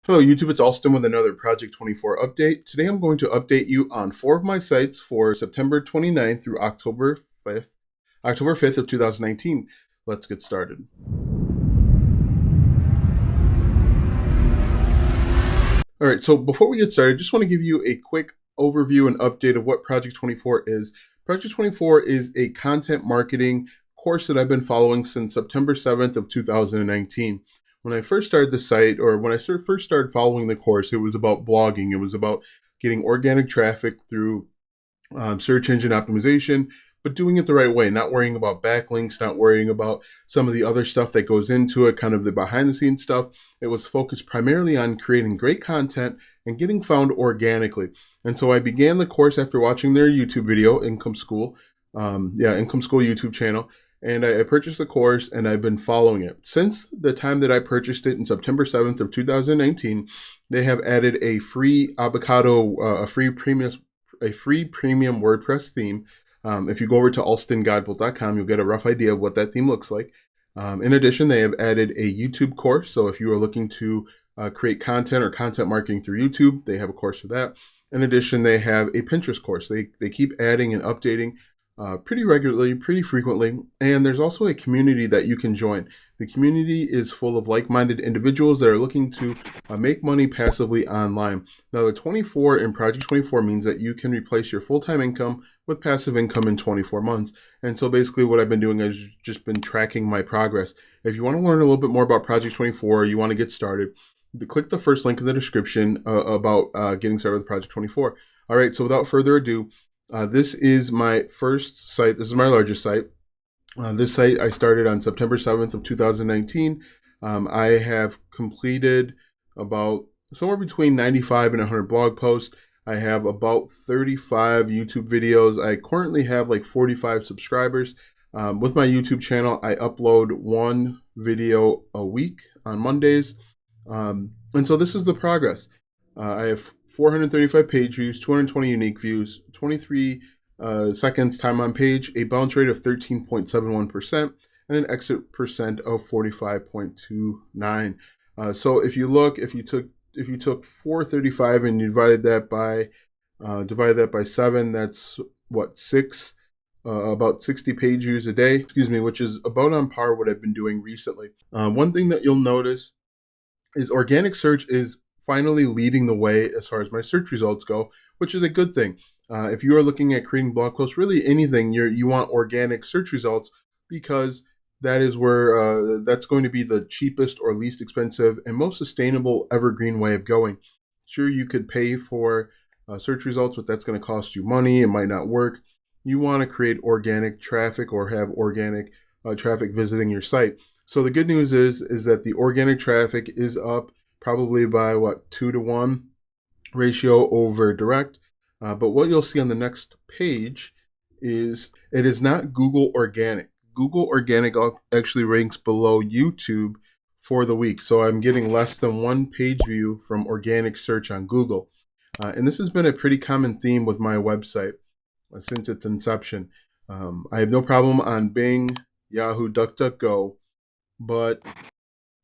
Hello YouTube, it's Alston with another Project 24 update. Today I'm going to update you on 4 of my sites for September 29th through October 5th of 2019. Let's get started. Alright, so before we get started, I just want to give you a quick overview and update of what Project 24 is. Project 24 is a content marketing course that I've been following since September 7th of 2019. When I first started the site, or when I first started following the course, it was about blogging. It was about getting organic traffic through search engine optimization, but doing it the right way, not worrying about backlinks, not worrying about some of the other stuff that goes into it, kind of the behind the scenes stuff. It was focused primarily on creating great content and getting found organically. And so I began the course after watching their YouTube video, Income School, Income School YouTube channel. And I purchased the course and I've been following it. Since the time that I purchased it in September 7th of 2019, they have added a free a free premium WordPress theme. If you go over to alstongodbolt.com, you'll get a rough idea of what that theme looks like. In addition, they have added a YouTube course. So if you are looking to create content or content marketing through YouTube, they have a course for that. In addition, they have a Pinterest course. They keep adding and updating pretty regularly, pretty frequently, and there's also a community that you can join. The community is full of like-minded individuals that are looking to make money passively online. Now, the 24 in Project 24 means that you can replace your full-time income with passive income in 24 months. And so basically what I've been doing is just been tracking my progress. If you want to learn a little bit more about Project 24, you want to get started, click the first link in the description about getting started with Project 24. All right, so without further ado, this is my first site. This is my largest site. This site I started on September 7th of 2019. I have completed about somewhere between 95 and 100 blog posts. I have about 35 YouTube videos. I currently have like 45 subscribers. With my YouTube channel, I upload one video a week on Mondays. And so this is the progress. I have 435 page views, 220 unique views, 23 seconds time on page, a bounce rate of 13.71%, and an exit percent of 45.29. So if you took 435 and you divided that by 7, that's what, about 60 page views a day, which is about on par what I've been doing recently. One thing that you'll notice is organic search is finally leading the way as far as my search results go, which is a good thing. If you are looking at creating blog posts, really anything, you want organic search results, because that is where that's going to be the cheapest or least expensive and most sustainable evergreen way of going. Sure, you could pay for search results, but that's going to cost you money. It might not work. You want to create organic traffic or have organic traffic visiting your site. So the good news is that the organic traffic is up probably by 2-to-1 ratio over direct. But what you'll see on the next page is it is not Google organic. Google organic actually ranks below YouTube for the week. So I'm getting less than 1 page view from organic search on Google. And this has been a pretty common theme with my website since its inception. I have no problem on Bing, Yahoo, DuckDuckGo, but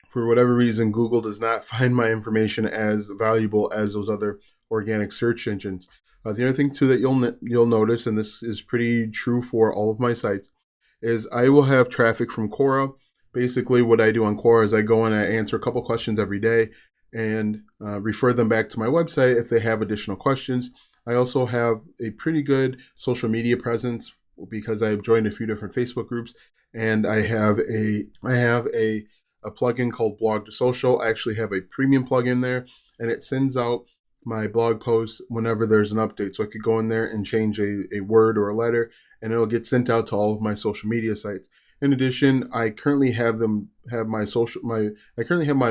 for whatever reason, Google does not find my information as valuable as those other organic search engines. The other thing too that you'll notice, and this is pretty true for all of my sites, is I will have traffic from Quora. Basically, what I do on Quora is I go and I answer a couple questions every day and refer them back to my website if they have additional questions. I also have a pretty good social media presence because I've joined a few different Facebook groups, and I have a plugin called Blog to Social. I actually have a premium plugin there, and it sends out my blog posts whenever there's an update. So I could go in there and change a word or a letter, and it'll get sent out to all of my social media sites. In addition, I currently have my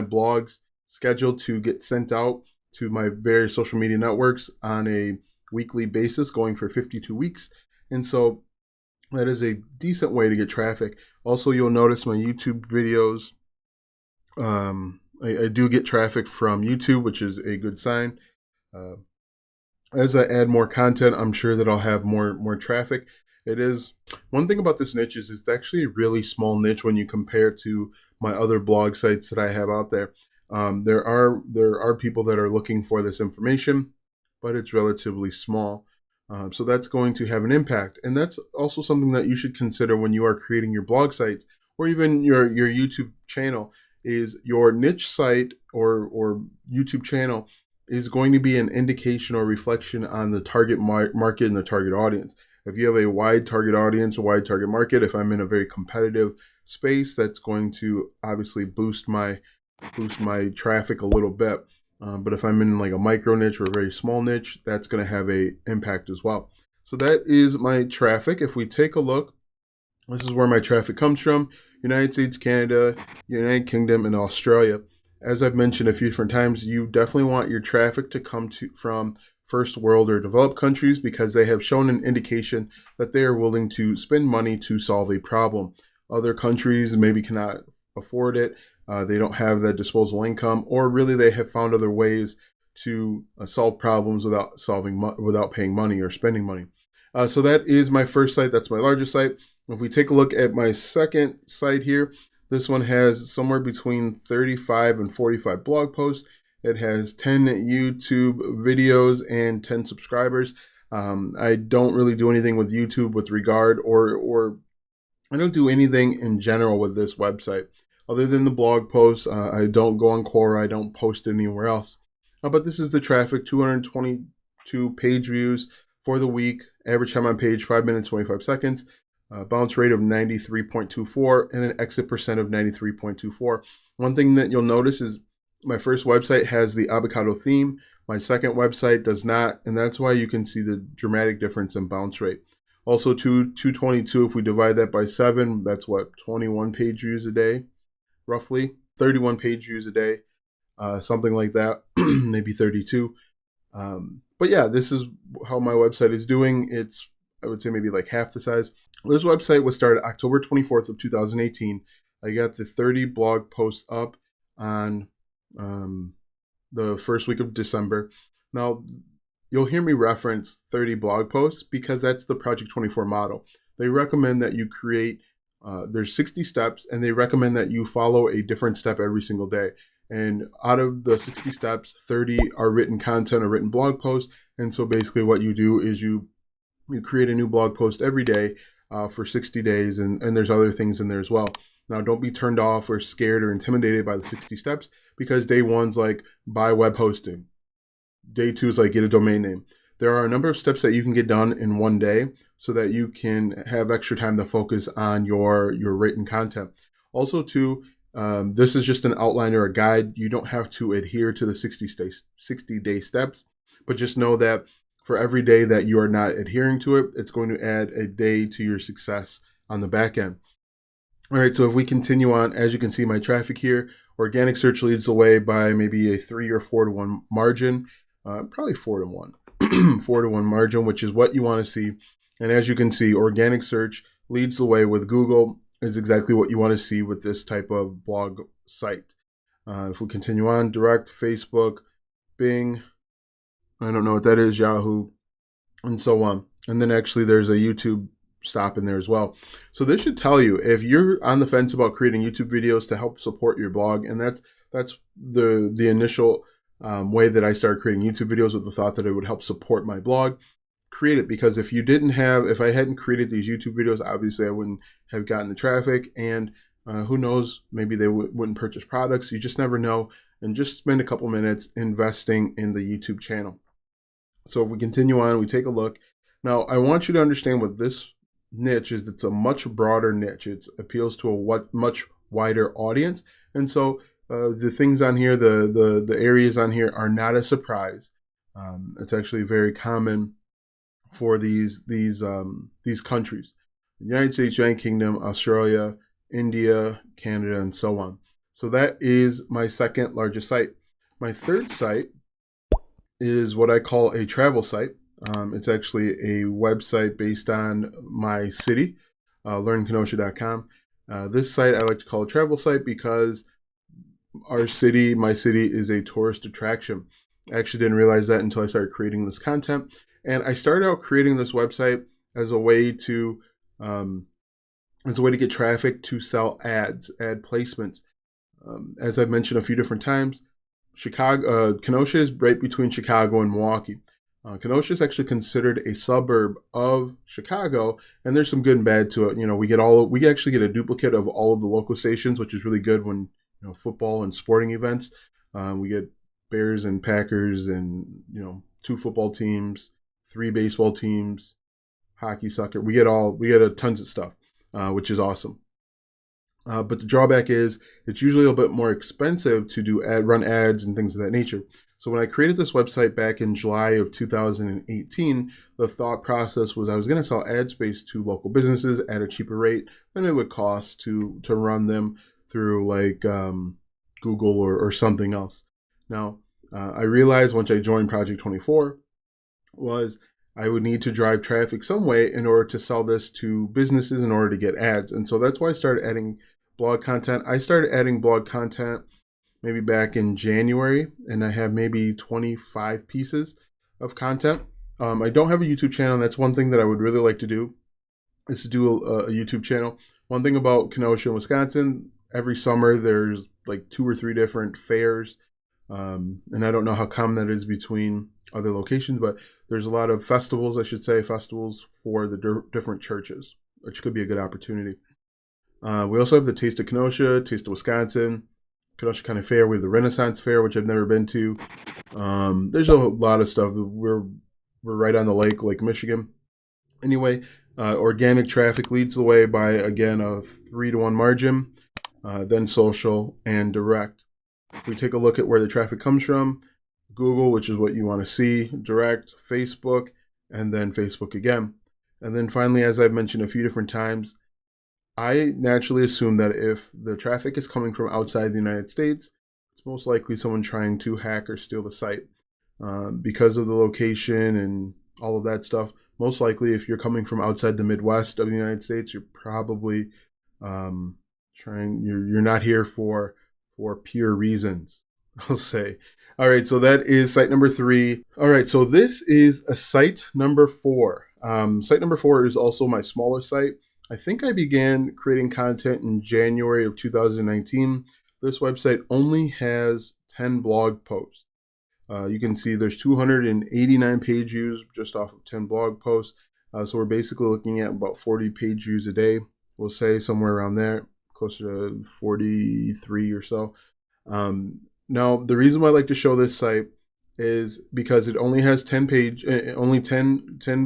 blogs scheduled to get sent out to my various social media networks on a weekly basis, going for 52 weeks. And so that is a decent way to get traffic. Also, you'll notice my YouTube videos. I do get traffic from YouTube, which is a good sign. As I add more content, I'm sure that I'll have more traffic. It is one thing about this niche is it's actually a really small niche when you compare to my other blog sites that I have out there. There are people that are looking for this information, but it's relatively small. So that's going to have an impact, and that's also something that you should consider when you are creating your blog site or even your YouTube channel. Is your niche site or YouTube channel is going to be an indication or reflection on the target market and the target audience. If you have a wide target audience, a wide target market, if I'm in a very competitive space, that's going to obviously boost my traffic a little bit. But if I'm in like a micro niche or a very small niche, that's going to have a impact as well. So that is my traffic. If we take a look, this is where my traffic comes from: United States, Canada, United Kingdom, and Australia. As I've mentioned a few different times, you definitely want your traffic to come from first world or developed countries because they have shown an indication that they are willing to spend money to solve a problem. Other countries maybe cannot afford it. They don't have that disposable income, or really they have found other ways to solve problems without paying money or spending money. So that is my first site. That's my largest site. If we take a look at my second site here, this one has somewhere between 35 and 45 blog posts. It has 10 YouTube videos and 10 subscribers. I don't really do anything with YouTube with regard, or I don't do anything in general with this website other than the blog posts. I don't go on Quora. I don't post anywhere else. But this is the traffic: 222 page views for the week. Average time on page 5 minutes 25 seconds. Bounce rate of 93.24 and an exit percent of 93.24. One thing that you'll notice is my first website has the avocado theme. My second website does not, and that's why you can see the dramatic difference in bounce rate. Also, 222, if we divide that by 7, that's what, 21 page views a day, roughly 31 page views a day, something like that, maybe 32. But yeah, this is how my website is doing. It's, I would say, maybe like half the size. This website was started October 24th of 2018. I got the 30 blog posts up on the first week of December. Now, you'll hear me reference 30 blog posts because that's the Project 24 model. They recommend that you create, there's 60 steps, and they recommend that you follow a different step every single day. And out of the 60 steps, 30 are written content or written blog posts. And so basically what you do is you create a new blog post every day for 60 days. And there's other things in there as well. Now, don't be turned off or scared or intimidated by the 60 steps, because day one's like buy web hosting. Day two is like get a domain name. There are a number of steps that you can get done in one day so that you can have extra time to focus on your written content. Also, too, this is just an outline or a guide. You don't have to adhere to the 60-day steps, but just know that for every day that you are not adhering to it, it's going to add a day to your success on the back end. All right, so if we continue on, as you can see, my traffic here, organic search leads the way by maybe a 3 or 4 to 1 margin, probably 4 to 1, 4 to 1 margin, which is what you want to see. And as you can see, organic search leads the way with Google, is exactly what you want to see with this type of blog site. If we continue on, direct, Facebook, Bing, I don't know what that is, Yahoo, and so on. And then actually there's a YouTube stop in there as well. So this should tell you if you're on the fence about creating YouTube videos to help support your blog. And that's the initial way that I started creating YouTube videos, with the thought that it would help support my blog. Create it, because if I hadn't created these YouTube videos, obviously I wouldn't have gotten the traffic, and who knows, maybe they wouldn't purchase products. You just never know. And just spend a couple minutes investing in the YouTube channel. So if we continue on, we take a look. Now, I want you to understand what this niche is. It's a much broader niche. It appeals to a much wider audience. And so the things on here, the areas on here are not a surprise. It's actually very common for these countries: the United States, United Kingdom, Australia, India, Canada, and so on. So that is my second largest site. My third site is what I call a travel site. It's actually a website based on my city, learnkenosha.com. This site I like to call a travel site because my city is a tourist attraction. I actually didn't realize that until I started creating this content. And I started out creating this website as a way to get traffic to sell ad placements. As I've mentioned a few different times, Kenosha is right between Chicago and Milwaukee. Kenosha is actually considered a suburb of Chicago, and there's some good and bad to it. We actually get a duplicate of all of the local stations, which is really good when football and sporting events. We get Bears and Packers, and 2 football teams, 3 baseball teams, hockey, soccer. We get tons of stuff, which is awesome. But the drawback is it's usually a little bit more expensive to run ads and things of that nature. So when I created this website back in July of 2018, the thought process was I was going to sell ad space to local businesses at a cheaper rate than it would cost to run them through like Google or something else. Now, I realized once I joined Project 24 was I would need to drive traffic some way in order to sell this to businesses in order to get ads. And so that's why I started adding blog content. I started adding blog content maybe back in January, and I have maybe 25 pieces of content. I don't have a YouTube channel. That's one thing that I would really like to do, is to do a YouTube channel. One thing about Kenosha and Wisconsin, every summer there's like 2 or 3 different fairs. And I don't know how common that is between other locations, but there's a lot of festivals, festivals for the different churches, which could be a good opportunity. We also have the Taste of Kenosha, Taste of Wisconsin, Kenosha County Fair. We have the Renaissance Fair, which I've never been to. There's a lot of stuff. We're right on the Lake Michigan. Anyway, organic traffic leads the way by, again, a 3-to-1 margin, then social and direct. If we take a look at where the traffic comes from, Google, which is what you want to see, direct, Facebook, and then Facebook again. And then finally, as I've mentioned a few different times, I naturally assume that if the traffic is coming from outside the United States, it's most likely someone trying to hack or steal the site. Because of the location and all of that stuff, most likely if you're coming from outside the Midwest of the United States, you're probably you're not here for pure reasons, I'll say. All right, so that is site number 3. All right, so this is a site number 4. Site number 4 is also my smaller site. I think I began creating content in January of 2019. This website only has 10 blog posts. You can see there's 289 page views just off of 10 blog posts. So we're basically looking at about 40 page views a day. We'll say somewhere around there, closer to 43 or so. Now, the reason why I like to show this site is because it only has 10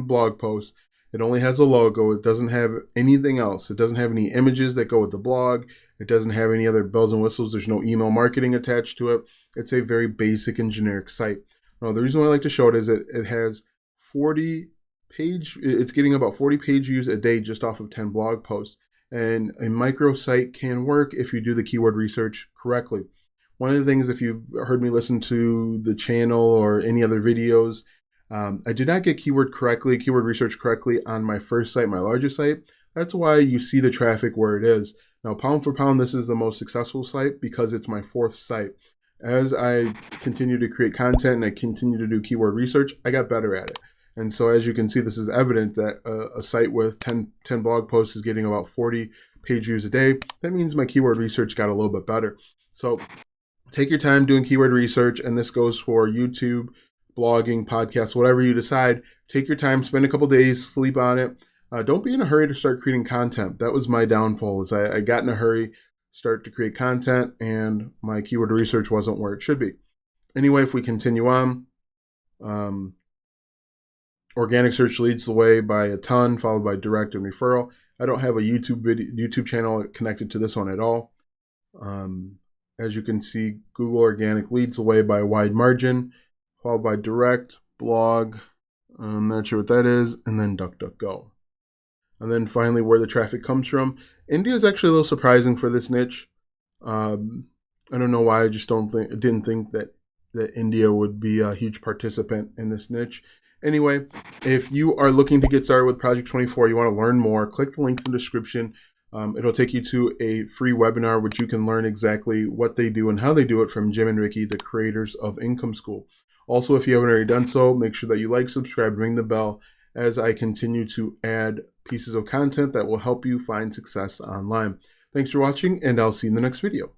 blog posts. It only has a logo. It doesn't have anything else. It doesn't have any images that go with the blog. It doesn't have any other bells and whistles. There's no email marketing attached to it. It's a very basic and generic site. Now, the reason why I like to show it is that it has it's getting about 40 page views a day just off of 10 blog posts. And a micro site can work if you do the keyword research correctly. One of the things, if you've heard me listen to the channel or any other videos, I did not get keyword research correctly on my first site, my largest site. That's why you see the traffic where it is. Now, pound for pound, this is the most successful site because it's my 4th site. As I continue to create content and I continue to do keyword research, I got better at it. And so as you can see, this is evident that a site with 10 blog posts is getting about 40 page views a day. That means my keyword research got a little bit better. So take your time doing keyword research, and this goes for YouTube, blogging, podcasts, whatever you decide. Take your time, spend a couple days, sleep on it. Don't be in a hurry to start creating content. That was my downfall, is I got in a hurry, start to create content, and my keyword research wasn't where it should be. Anyway, if we continue on, organic search leads the way by a ton, followed by direct and referral. I don't have a YouTube channel connected to this one at all. As you can see, Google organic leads the way by a wide margin, followed by direct, blog, I'm not sure what that is, and then DuckDuckGo. And then finally, where the traffic comes from. India is actually a little surprising for this niche. I don't know why. I just didn't think that India would be a huge participant in this niche. Anyway, if you are looking to get started with Project 24, you want to learn more, click the link in the description. It'll take you to a free webinar, which you can learn exactly what they do and how they do it from Jim and Ricky, the creators of Income School. Also, if you haven't already done so, make sure that you like, subscribe, ring the bell as I continue to add pieces of content that will help you find success online. Thanks for watching, and I'll see you in the next video.